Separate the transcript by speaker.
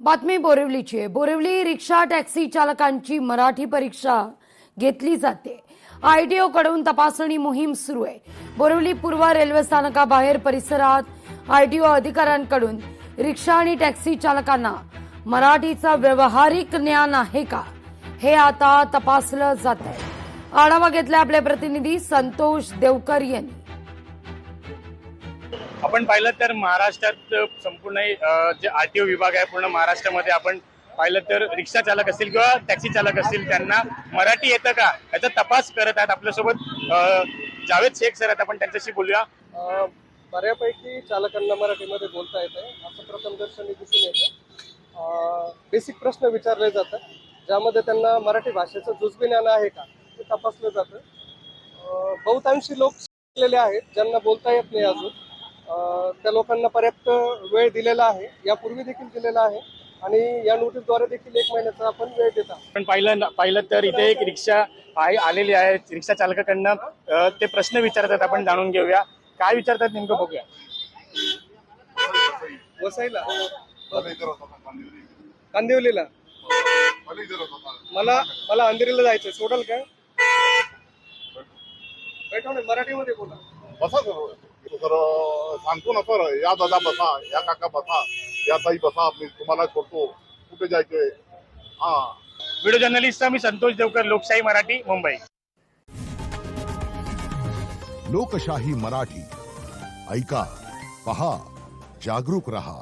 Speaker 1: बातमी बोरिवलीची आहे। Borivali rickshaw taxi चालकांची मराठी परीक्षा घेतली जाते। आरटीओ कडून तपासणी मोहीम सुरू आहे। बोरिवली पूर्व रेल्वे स्थानकाबाहेर परिसरात आरटीओ अधिकाऱ्यांकडून रिक्षा आणि टॅक्सी चालकांना मराठीचा व्यावहारिक ज्ञान आहे का हे आता तपासलं जात आहे। आढावा घेतला आपले प्रतिनिधी संतोष देवकर यांनी।
Speaker 2: आपण पाहिलं तर महाराष्ट्रात संपूर्ण जे आरटीओ विभाग आहे पूर्ण महाराष्ट्रामध्ये आपण पाहिलं तर रिक्षा चालक असतील किंवा टॅक्सी चालक असतील त्यांना मराठी येतं का याचा तपास करत आहेत। आपल्यासोबत जावेद शेख सर आहेत, आपण त्यांच्याशी बोलूया।
Speaker 3: बऱ्यापैकी चालकांना मराठीमध्ये बोलता येतं असं प्रथमदर्शनी दिसून येतं। बेसिक प्रश्न विचारले जातात ज्यामध्ये त्यांना मराठी भाषेचं जुजबी ज्ञान आहे का ते तपासलं जातं। बहुतांशी लोक शिकलेले आहेत ज्यांना बोलता येत नाही अजून, त्या लोकांना पर्याप्त वेळ दिलेला आहे, यापूर्वी देखील दिलेला आहे आणि या नोटीसद्वारे देखील 1 महिन्याचा आपण वेळ देता।
Speaker 2: पण पाहिलं तर इथे एक रिक्षा आलेली आहे। रिक्षा चालकांकडनं ते प्रश्न विचारतात, आपण जाणून घेऊया काय विचारतात नेमकं बघूया।
Speaker 3: वसईला कांदिवलीला मला अंधेरीला जायचं, सोडाल काय? मराठीमध्ये बोला।
Speaker 4: बसा सर, सांगतो ना सर, या दादा बसा, या काका बसा, या ताई बसा, मी तुम्हाला करतो कुठे जायचंय।
Speaker 2: व्हिडिओ जर्नलिस्ट मी संतोष देवकर, लोकशाही मराठी, मुंबई।
Speaker 5: लोकशाही मराठी ऐका, पहा, जागरूक रहा।